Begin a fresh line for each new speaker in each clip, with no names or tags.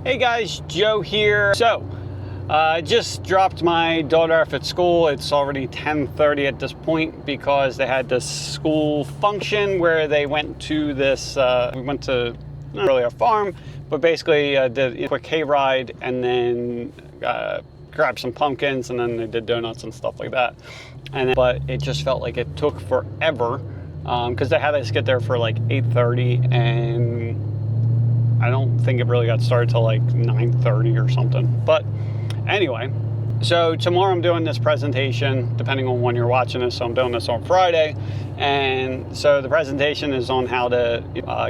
Hey guys, Joe here. So, I just dropped my daughter off at school. It's already 10:30 at this point because they had this school function where they went to this, we went to not really a farm, but basically did a quick hayride and then grabbed some pumpkins and then they did donuts and stuff like that. But it just felt like it took forever because they had us get there for like 8:30 and I don't think it really got started till like 9:30 or something. But anyway, so tomorrow I'm doing this presentation, depending on when you're watching this. So I'm doing this on Friday. And so the presentation is on how to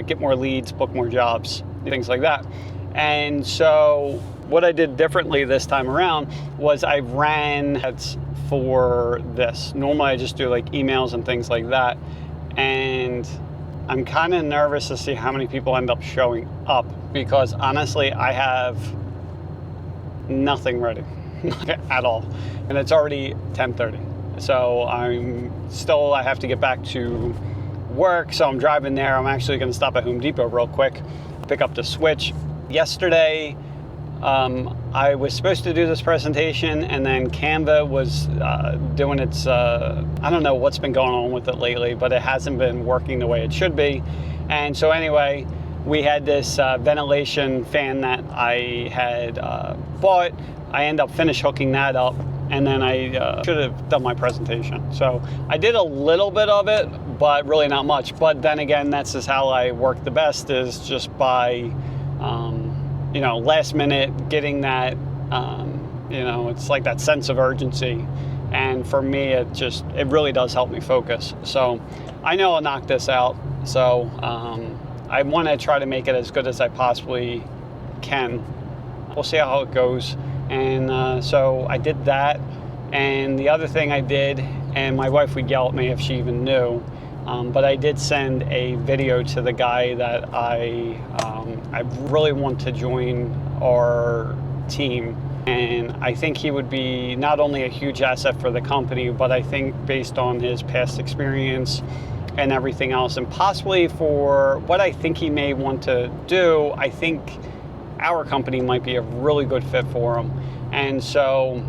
get more leads, book more jobs, things like that. And so what I did differently this time around was I ran ads for this. Normally I just do like emails and things like that. And I'm kind of nervous to see how many people end up showing up because honestly, I have nothing ready at all. And it's already 10:30. So I have to get back to work. So I'm driving there. I'm actually going to stop at Home Depot real quick, pick up the switch. Yesterday, I was supposed to do this presentation and then Canva was doing its, I don't know what's been going on with it lately, but it hasn't been working the way it should be. And so anyway, we had this ventilation fan that I had bought. I ended up finish hooking that up and then I should have done my presentation. So I did a little bit of it, but really not much. But then again, that's just how I work the best, is just by last minute getting that, it's like that sense of urgency. And for me, it really does help me focus. So I know I'll knock this out. So I want to try to make it as good as I possibly can. We'll see how it goes. And so I did that. And the other thing I did, and my wife would yell at me if she even knew, but I did send a video to the guy that I really want to join our team. And I think he would be not only a huge asset for the company, but I think based on his past experience and everything else, and possibly for what I think he may want to do, I think our company might be a really good fit for him. And so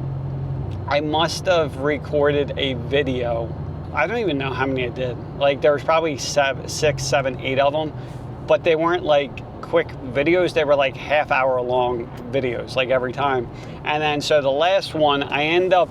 I must have recorded a video. I don't even know how many I did. Like there was probably 6, 7, 8 of them, but they weren't like quick videos. They were like half-hour long videos, like every time. And then so the last one, I end up,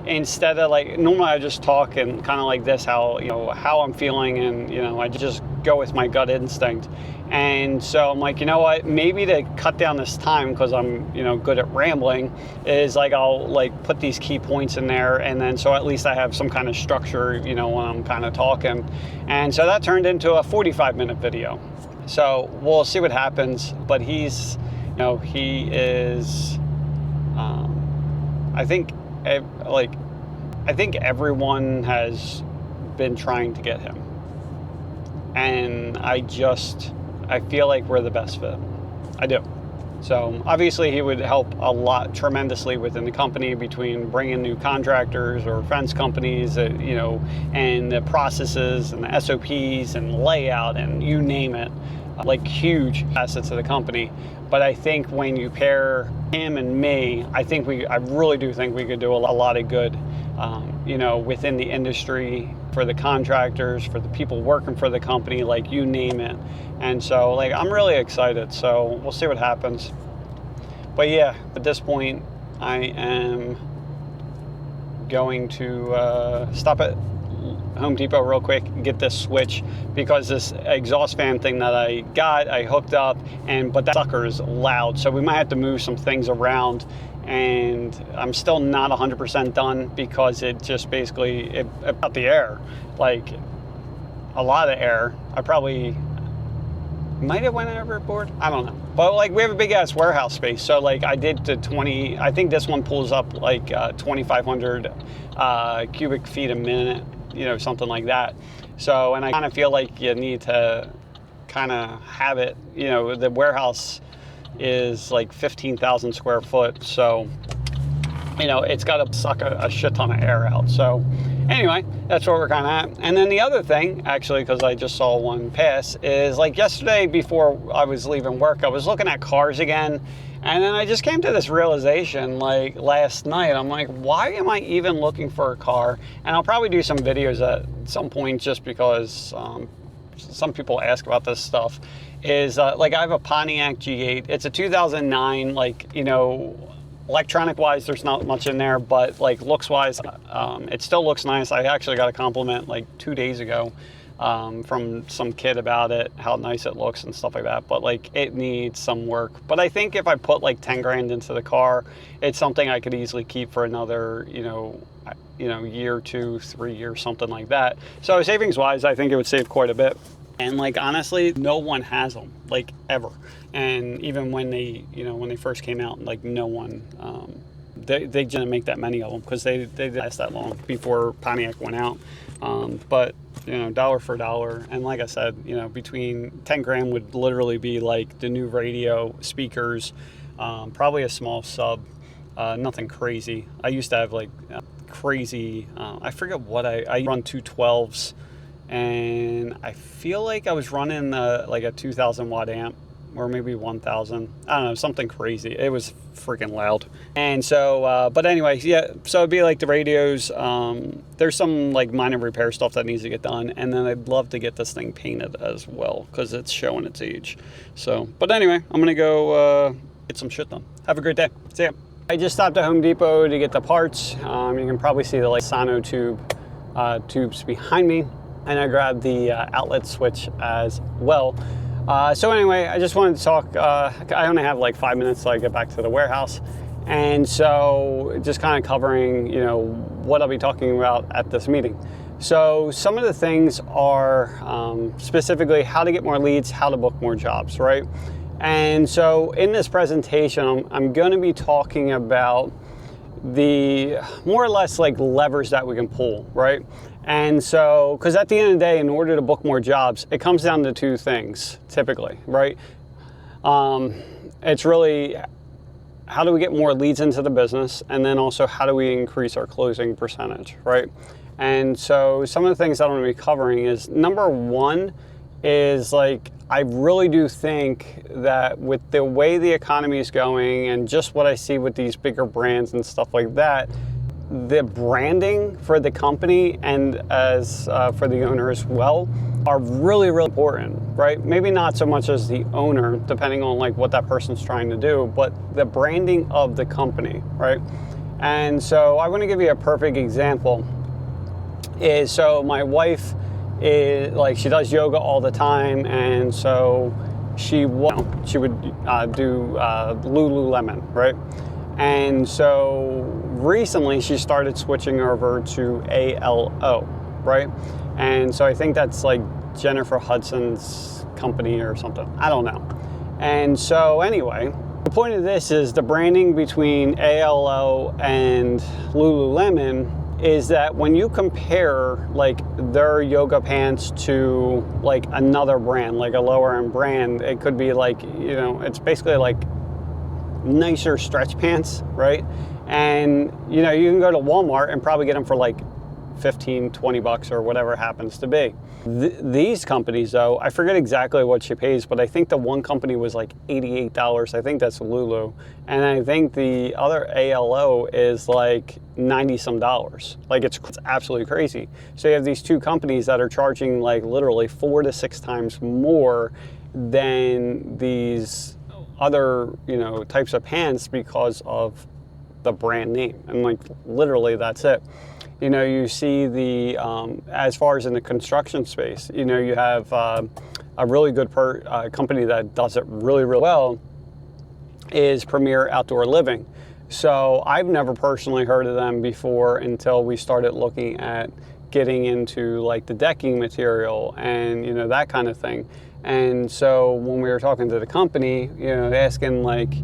instead of like, normally I just talk and kind of like this, how I'm feeling, and I just go with my gut instinct. And so I'm like, you know what, maybe to cut down this time, because I'm good at rambling, is like I'll like put these key points in there, and then so at least I have some kind of structure when I'm kind of talking. And so that turned into a 45-minute video. So we'll see what happens. But he's he is I think everyone has been trying to get him, and I feel like we're the best fit. I do. So obviously he would help a lot tremendously within the company, between bringing new contractors or fence companies, and the processes and the SOPs and layout and you name it, like huge assets of the company. But I think when you pair him and me, I really do think we could do a lot of good, within the industry, for the contractors, for the people working for the company, like you name it. And so like I'm really excited. So we'll see what happens. But yeah, at this point, I am going to stop at Home Depot real quick, get this switch, because this exhaust fan thing that I hooked up, but that sucker is loud. So we might have to move some things around. And I'm still not 100% done because it just basically, it got the air, like a lot of air. I probably might have went overboard. I don't know. But like we have a big ass warehouse space. So like I did the 20, I think this one pulls up like 2,500 cubic feet a minute, something like that. So, and I kind of feel like you need to kind of have it, the warehouse is like 15,000 square foot. So, it's got to suck a shit ton of air out. So anyway, that's where we're kind of at. And then the other thing, actually, because I just saw one pass, is like yesterday before I was leaving work, I was looking at cars again. And then I just came to this realization, like last night, I'm like, why am I even looking for a car? And I'll probably do some videos at some point just because some people ask about this stuff. Is like I have a Pontiac G8. It's a 2009, like, you know, electronic wise, there's not much in there, but like looks wise, it still looks nice. I actually got a compliment like 2 days ago from some kid about it, how nice it looks and stuff like that, but like it needs some work. But I think if I put like 10 grand into the car, it's something I could easily keep for another, you know, year, 2, 3 years, something like that. So savings wise, I think it would save quite a bit. And like honestly, no one has them, like ever. And even when they, you know, when they first came out, like no one, they didn't make that many of them because they didn't last that long before Pontiac went out. But you know, dollar for dollar, and like I said, you know, between 10 grand would literally be like the new radio, speakers, probably a small sub, nothing crazy. I used to have like crazy, I forget what I run 212s. And I feel like I was running like a 2,000 watt amp, or maybe 1,000. I don't know, something crazy. It was freaking loud. And so, but anyway, yeah. So it'd be like the radios. There's some like minor repair stuff that needs to get done, and then I'd love to get this thing painted as well because it's showing its age. So, but anyway, I'm gonna go get some shit done. Have a great day. See ya. I just stopped at Home Depot to get the parts. You can probably see the like Sono tubes behind me. And I grabbed the outlet switch as well. So anyway, I just wanted to talk, I only have like 5 minutes till I get back to the warehouse. And so just kind of covering, you know, what I'll be talking about at this meeting. So some of the things are specifically how to get more leads, how to book more jobs, right? And so in this presentation, I'm going to be talking about the more or less like levers that we can pull, right? And so, because at the end of the day, in order to book more jobs, it comes down to two things, typically, right? It's really how do we get more leads into the business, and then also how do we increase our closing percentage, right? And so some of the things that I'm going to be covering is, number one is like, I really do think that with the way the economy is going and just what I see with these bigger brands and stuff like that, the branding for the company and as for the owner as well are really, really important, right? Maybe not so much as the owner, depending on like what that person's trying to do, but the branding of the company, right? And so I want to give you a perfect example. Is so my wife is like, she does yoga all the time, and so she would do Lululemon, right? And so recently she started switching over to Alo, right? And so I think that's like Jennifer Hudson's company or something. I don't know. And so anyway, the point of this is the branding between Alo and Lululemon is that when you compare like their yoga pants to like another brand, like a lower end brand, it could be like, you know, it's basically like nicer stretch pants, right? And you know, you can go to Walmart and probably get them for like 15, 20 bucks or whatever it happens to be. These companies though, I forget exactly what she pays, but I think the one company was like $88. I think that's Lulu. And I think the other Alo is like 90 some dollars. Like it's absolutely crazy. So you have these two companies that are charging like literally 4 to 6 times more than these other, you know, types of pants because of the brand name. And like literally that's it. You know, you see the, as far as in the construction space, you know, you have a really good company that does it really, really well is Premier Outdoor Living. So I've never personally heard of them before until we started looking at getting into like the decking material and, you know, that kind of thing. And so when we were talking to the company, you know, asking like,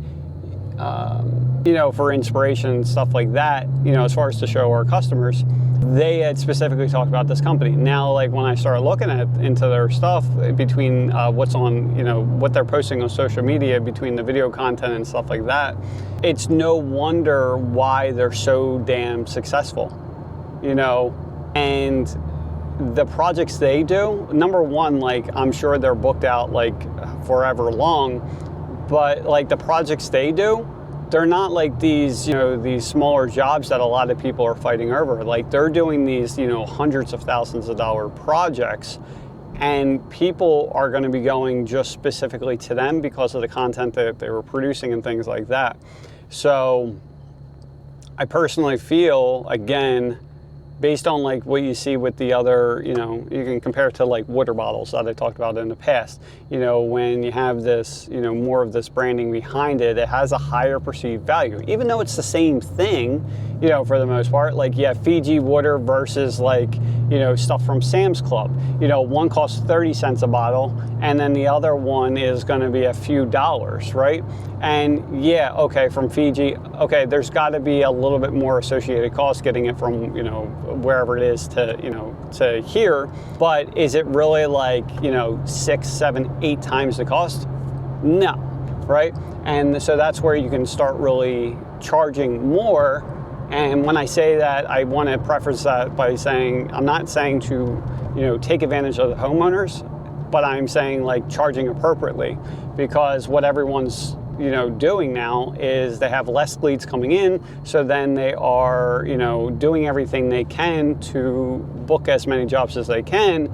you know, for inspiration and stuff like that, you know, as far as to show our customers, they had specifically talked about this company. Now, like when I started looking into their stuff between what's on, you know, what they're posting on social media, between the video content and stuff like that, it's no wonder why they're so damn successful. You know, And the projects they do, number one, like I'm sure they're booked out like forever long, but like the projects they do, they're not like these, these smaller jobs that a lot of people are fighting over. Like they're doing these, hundreds of thousands of dollar projects, and people are going to be going just specifically to them because of the content that they were producing and things like that. So I personally feel, again, based on like what you see with the other, you can compare it to like water bottles that I talked about in the past. When you have this, more of this branding behind it, it has a higher perceived value, even though it's the same thing, for the most part. Like you have Fiji water versus like, stuff from Sam's Club. One costs 30 cents a bottle, and then the other one is going to be a few dollars, right? And yeah, okay, from Fiji, okay, there's got to be a little bit more associated cost getting it from, wherever it is to, to here. But is it really like, 6, 7, 8 times the cost? No, right? And so that's where you can start really charging more. And when I say that, I want to preface that by saying, I'm not saying to, take advantage of the homeowners, but I'm saying like charging appropriately, because what everyone's, doing now is they have less leads coming in. So then they are, doing everything they can to book as many jobs as they can.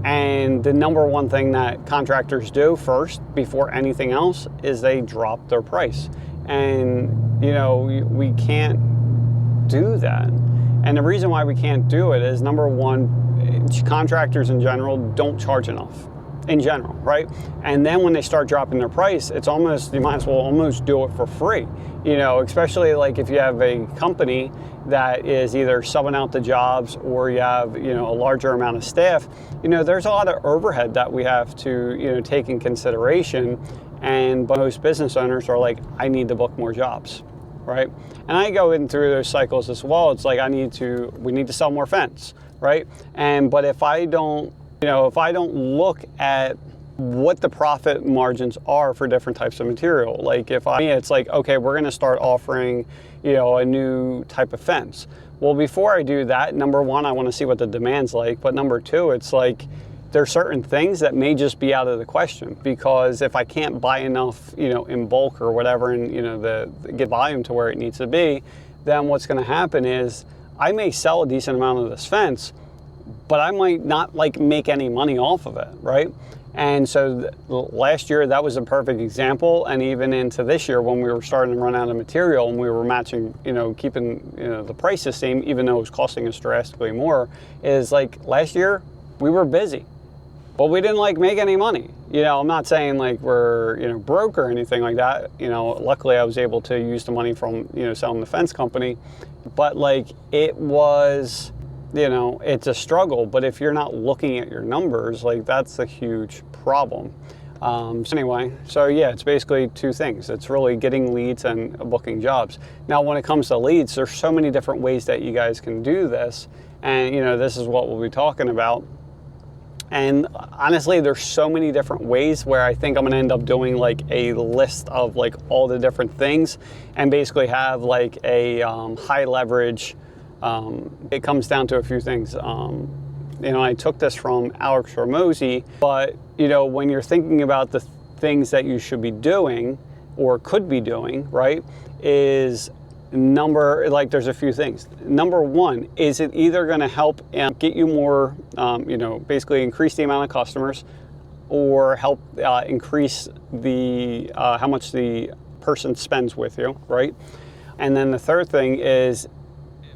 And the number one thing that contractors do first, before anything else, is they drop their price. And, we can't do that. And the reason why we can't do it is, number one, contractors in general don't charge enough in general, right? And then when they start dropping their price, it's almost, you might as well almost do it for free, especially like if you have a company that is either subbing out the jobs, or you have, a larger amount of staff, there's a lot of overhead that we have to, take in consideration. And most business owners are like, I need to book more jobs, right? And I go in through those cycles as well. It's like, we need to sell more fence, right? But if I don't, if I don't look at what the profit margins are for different types of material, like it's like, okay, we're going to start offering, a new type of fence. Well, before I do that, number one, I want to see what the demand's like. But number two, it's like, there's certain things that may just be out of the question, because if I can't buy enough, in bulk or whatever, and, get volume to where it needs to be, then what's going to happen is I may sell a decent amount of this fence, but I might not like make any money off of it, right? And so last year, that was a perfect example. And even into this year, when we were starting to run out of material and we were matching, keeping, the price the same, even though it was costing us drastically more, is like last year we were busy, but we didn't like make any money. I'm not saying like we're, broke or anything like that. Luckily I was able to use the money from, selling the fence company, but like it was, it's a struggle. But if you're not looking at your numbers, like that's a huge problem. So anyway, so yeah, it's basically two things. It's really getting leads and booking jobs. Now, when it comes to leads, there's so many different ways that you guys can do this. And, this is what we'll be talking about. And honestly, there's so many different ways where I think I'm going to end up doing like a list of like all the different things, and basically have like a high leverage. It comes down to a few things. I took this from Alex Ramosi, but when you're thinking about the things that you should be doing or could be doing, right, is there's a few things. Number one, is it either going to help get you more, basically increase the amount of customers, or help increase the how much the person spends with you, right? And then the third thing is,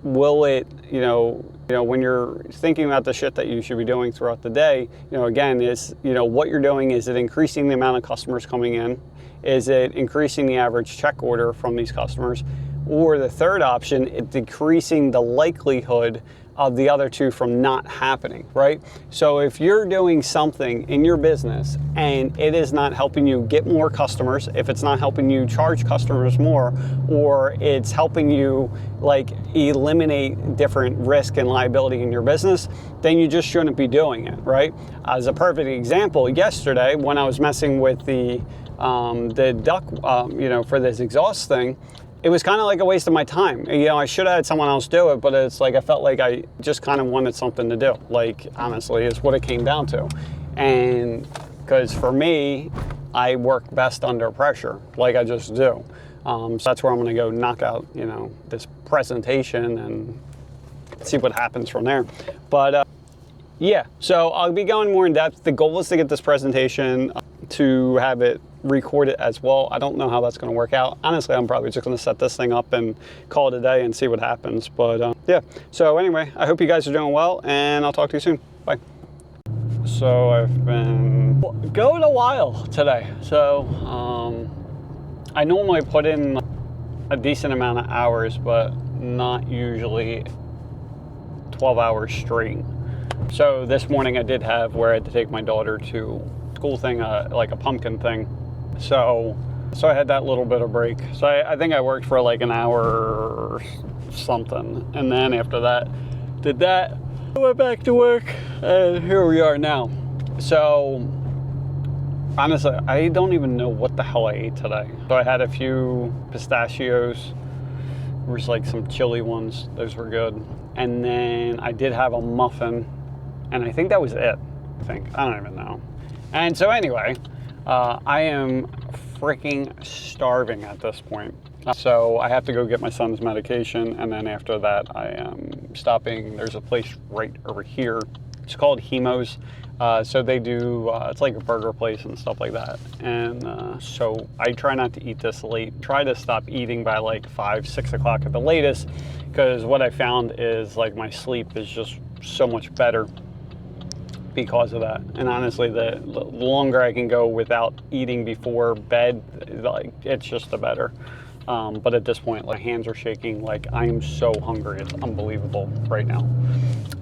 will it, when you're thinking about the shit that you should be doing throughout the day, again, is, what you're doing, is it increasing the amount of customers coming in? Is it increasing the average check order from these customers? Or the third option, it's decreasing the likelihood of the other two from not happening, right? So if you're doing something in your business and it is not helping you get more customers, if it's not helping you charge customers more, or it's helping you like eliminate different risk and liability in your business, then you just shouldn't be doing it, right? As a perfect example, yesterday when I was messing with the duct, for this exhaust thing, it was kind of like a waste of my time. You know, I should have had someone else do it, but it's like I felt like I just kind of wanted something to do. Like, honestly, is what it came down to. And because for me, I work best under pressure, like I just do. So that's where I'm going to go knock out, you know, this presentation and see what happens from there. But yeah, so I'll be going more in depth. The goal is to get this presentation to have it recorded as well. I don't know how that's going to work out. Honestly, I'm probably just going to set this thing up and call it a day and see what happens. But yeah, so anyway, I hope you guys are doing well, and I'll talk to you soon. Bye. So I've been going a while today. So I normally put in a decent amount of hours, but not usually 12 hours straight. So this morning I did have where I had to take my daughter to school thing, like a pumpkin thing. So I had that little bit of break. So I think I worked for like an hour or something. And then after that, did that, I went back to work, and here we are now. So honestly, I don't even know what the hell I ate today. So I had a few pistachios. There was like some chili ones. Those were good. And then I did have a muffin. And I think that was it. I don't even know. And so anyway, I am freaking starving at this point. So I have to go get my son's medication. And then after that, I am stopping. There's a place right over here. It's called Hemo's. So they do, it's like a burger place and stuff like that. And so I try not to eat this late. Try to stop eating by like 5, 6 o'clock at the latest. Because what I found is like my sleep is just so much better because of that. And honestly, the longer I can go without eating before bed, like it's just the better. But at this point, like hands are shaking. Like I am so hungry. It's unbelievable right now.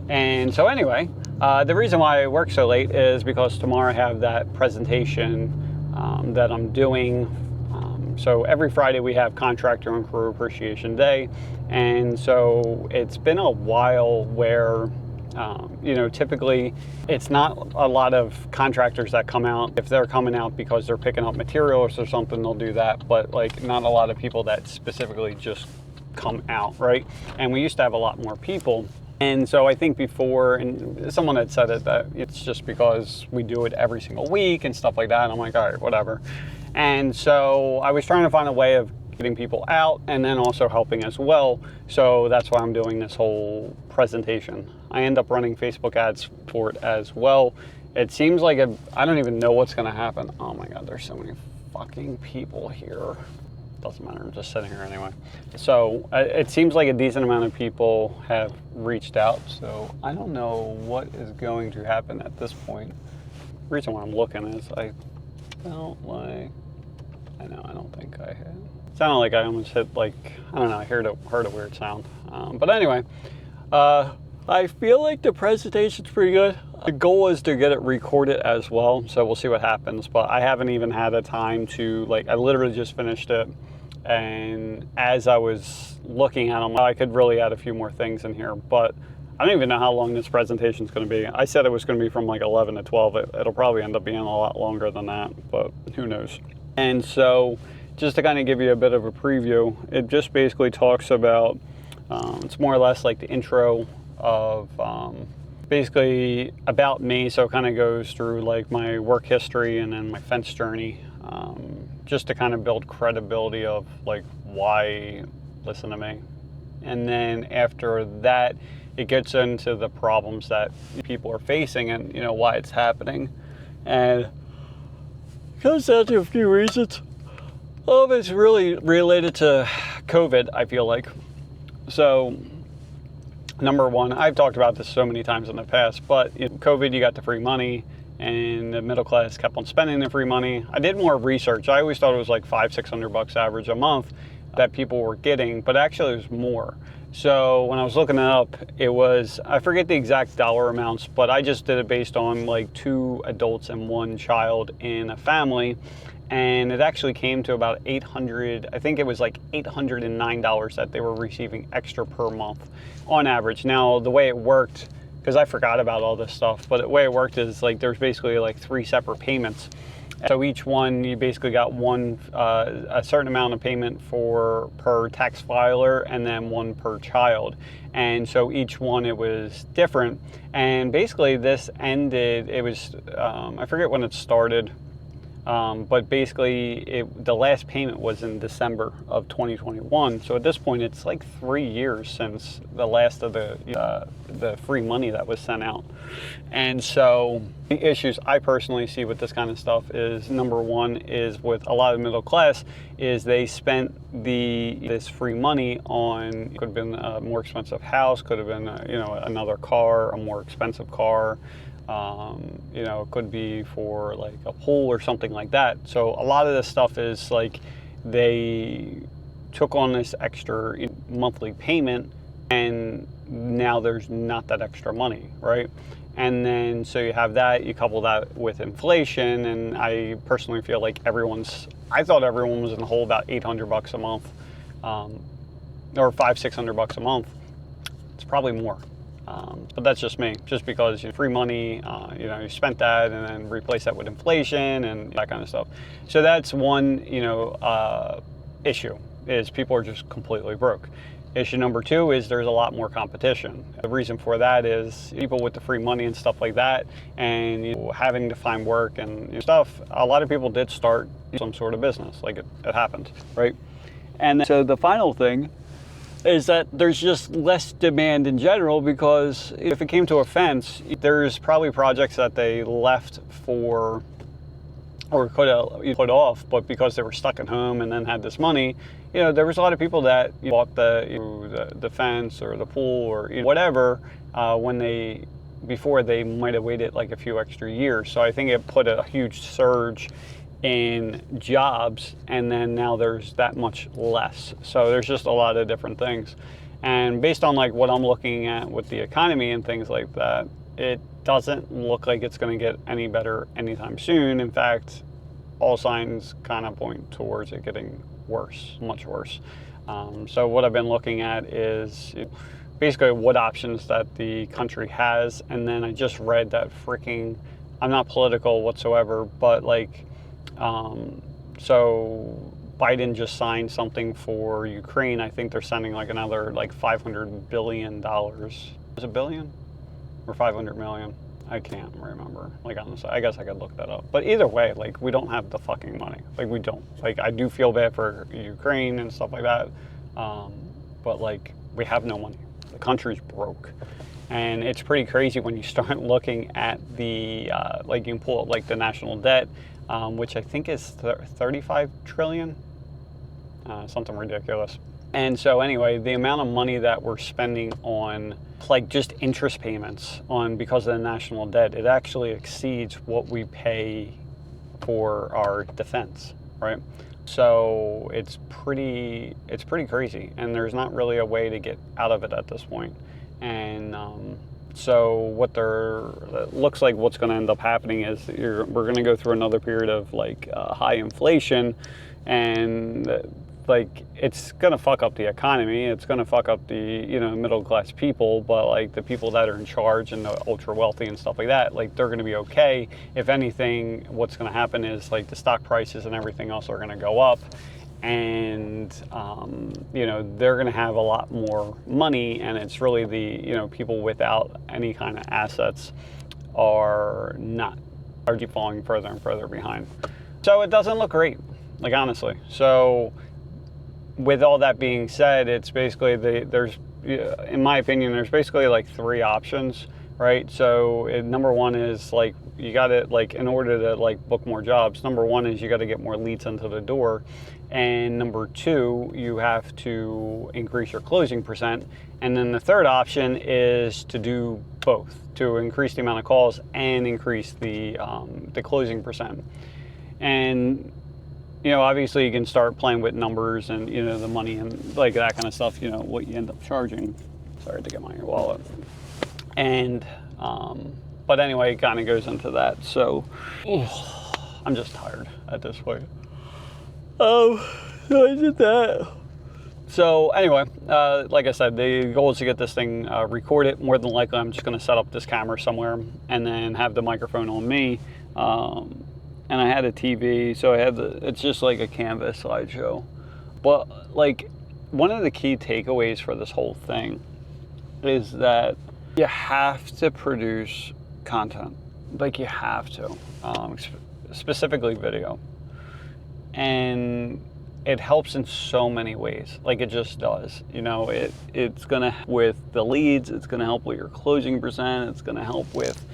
And so anyway, the reason why I work so late is because tomorrow I have that presentation that I'm doing. So every Friday we have Contractor and Crew Appreciation Day. And so it's been a while where you know, typically it's not a lot of contractors that come out. If they're coming out because they're picking up materials or something, they'll do that. But like not a lot of people that specifically just come out, right? And we used to have a lot more people. And so I think before, and someone had said it, that it's just because we do it every single week and stuff like that. And I'm like, all right, whatever. And so I was trying to find a way of getting people out and then also helping as well. So that's why I'm doing this whole presentation. I end up running Facebook ads for it as well. It seems like I don't even know what's going to happen. Oh my God, there's so many fucking people here. Doesn't matter, I'm just sitting here anyway. So it seems like a decent amount of people have reached out. So I don't know what is going to happen at this point. The reason why I'm looking is I felt like, I don't think I had. Sounded like I almost hit like, I don't know, I heard a weird sound. But anyway, I feel like the presentation's pretty good. The goal is to get it recorded as well, so we'll see what happens. But I haven't even had a time to, like, I literally just finished it. And as I was looking at them, I could really add a few more things in here. But I don't even know how long this presentation is going to be. I said it was going to be from like 11 to 12. It'll probably end up being a lot longer than that, but who knows. And so just to kind of give you a bit of a preview, it just basically talks about, it's more or less like the intro of basically about me. So it kind of goes through like my work history and then my fence journey, just to kind of build credibility of like why listen to me. And then after that, it gets into the problems that people are facing and, you know, why it's happening. And it comes down to a few reasons. All of it's really related to COVID, I feel like. So, number one, I've talked about this so many times in the past, but in COVID, you got the free money, and the middle class kept on spending the free money. I did more research. I always thought it was like $500-600 average a month that people were getting, but actually it was more. So when I was looking it up, it was, I forget the exact dollar amounts, but I just did it based on like 2 adults and 1 child in a family. And it actually came to about $800, I think it was like $809 that they were receiving extra per month on average. Now, the way it worked, because I forgot about all this stuff, but the way it worked is like there's basically like 3 separate payments. So each one, you basically got one, a certain amount of payment per tax filer, and then one per child. And so each one, it was different. And basically this ended, it was, I forget when it started, but basically the last payment was in December of 2021. So at this point, it's like 3 years since the last of the free money that was sent out. And so the issues I personally see with this kind of stuff is, number one is with a lot of middle class, is they spent this free money on, could have been a more expensive house, could have been another car, a more expensive car. It could be for like a pool or something like that. So a lot of this stuff is like they took on this extra monthly payment, and now there's not that extra money, right? And then so you have that, you couple that with inflation, and I personally feel like I thought everyone was in the hole about $800 a month, or $500-600 a month. It's probably more. But that's just me, just because free money, you spent that and then replace that with inflation and that kind of stuff. So that's one, issue, is people are just completely broke. Issue number two is there's a lot more competition. The reason for that is people with the free money and stuff like that, and having to find work and stuff, a lot of people did start some sort of business, like it happened, right? And so the final thing is that there's just less demand in general, because if it came to a fence, there's probably projects that they left for, or could have put off, but because they were stuck at home and then had this money, there was a lot of people that bought the fence or the pool or whatever before they might have waited like a few extra years. So I think it put a huge surge in jobs, and then now there's that much less. So there's just a lot of different things. And based on like what I'm looking at with the economy and things like that, it doesn't look like it's going to get any better anytime soon. In fact, all signs kind of point towards it getting worse, much worse. So what I've been looking at is basically what options that the country has. And then I just read that I'm not political whatsoever, but like, so Biden just signed something for Ukraine. I think they're sending like another like $500 billion. Is it billion or 500 million? I can't remember. Like, honestly, I guess I could look that up. But either way, like, we don't have the fucking money. Like, we don't. Like, I do feel bad for Ukraine and stuff like that. But like, we have no money. The country's broke. And it's pretty crazy when you start looking at the, like, you can pull up like the national debt, which I think is 35 trillion, something ridiculous. And so anyway, the amount of money that we're spending on like just interest payments because of the national debt, it actually exceeds what we pay for our defense, right? So it's pretty crazy, and there's not really a way to get out of it at this point. And so it looks like what's going to end up happening is we're going to go through another period of like high inflation, and like it's going to fuck up the economy. It's going to fuck up the middle class people, but like the people that are in charge and the ultra wealthy and stuff like that, like they're going to be okay. If anything, what's going to happen is like the stock prices and everything else are going to go up, and they're going to have a lot more money, and it's really the people without any kind of assets are falling further and further behind. So it doesn't look great, like, honestly. So with all that being said, it's basically there's in my opinion, there's basically like three options, right? So number one is like you got to, like, in order to like book more jobs, number one is you got to get more leads into the door. And number two, you have to increase your closing percent. And then the third option is to do both, to increase the amount of calls and increase the closing percent. And obviously you can start playing with numbers and the money and like that kind of stuff. What you end up charging. Sorry to get my wallet. And but anyway, it kind of goes into that. So I'm just tired at this point. So I did that. So anyway, like I said, the goal is to get this thing recorded. More than likely, I'm just going to set up this camera somewhere and then have the microphone on me. and I had a TV, so I had it's just like a Canvas slideshow. But like, one of the key takeaways for this whole thing is that you have to produce content. Like, you have to, specifically video. And it helps in so many ways. Like, it just does. You know, it's gonna, with the leads, it's gonna help with your closing percent. It's gonna help with,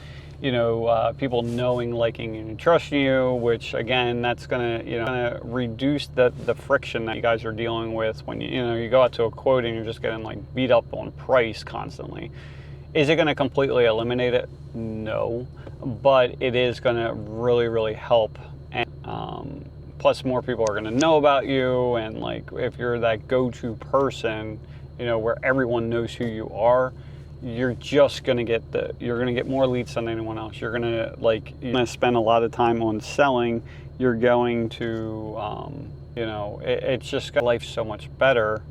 you know, people knowing, liking, and trusting you, which again, that's gonna, you know, gonna reduce the friction that you guys are dealing with when you know, you go out to a quote and you're just getting like beat up on price constantly. Is it gonna completely eliminate it? No, but it is gonna really help. And plus, more people are gonna know about you, and like, if you're that go-to person, you know, where everyone knows who you are, you're just gonna get more leads than anyone else. You're gonna spend a lot of time on selling. You're going to, you know, it's just got life so much better.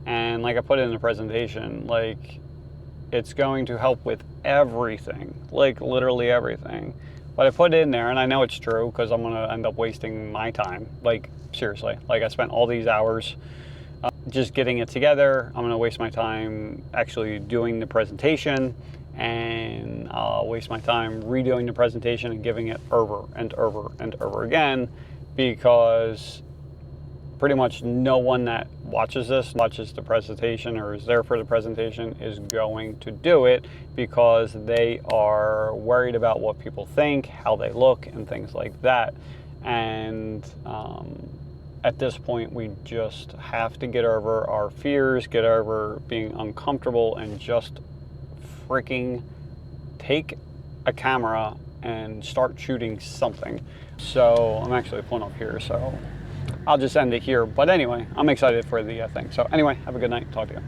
And like I put it in the presentation, like, it's going to help with everything, like literally everything. But I put it in there, and I know it's true, because I'm gonna end up wasting my time. Like, seriously, like, I spent all these hours just getting it together. I'm gonna waste my time actually doing the presentation, and I'll waste my time redoing the presentation and giving it over and over and over again, because pretty much no one that watches the presentation or is there for the presentation is going to do it, because they are worried about what people think, how they look, and things like that. And at this point, we just have to get over our fears, get over being uncomfortable, and just freaking take a camera and start shooting something. So I'm actually pulling up here, so I'll just end it here. But anyway, I'm excited for the thing. So anyway, have a good night. Talk to you.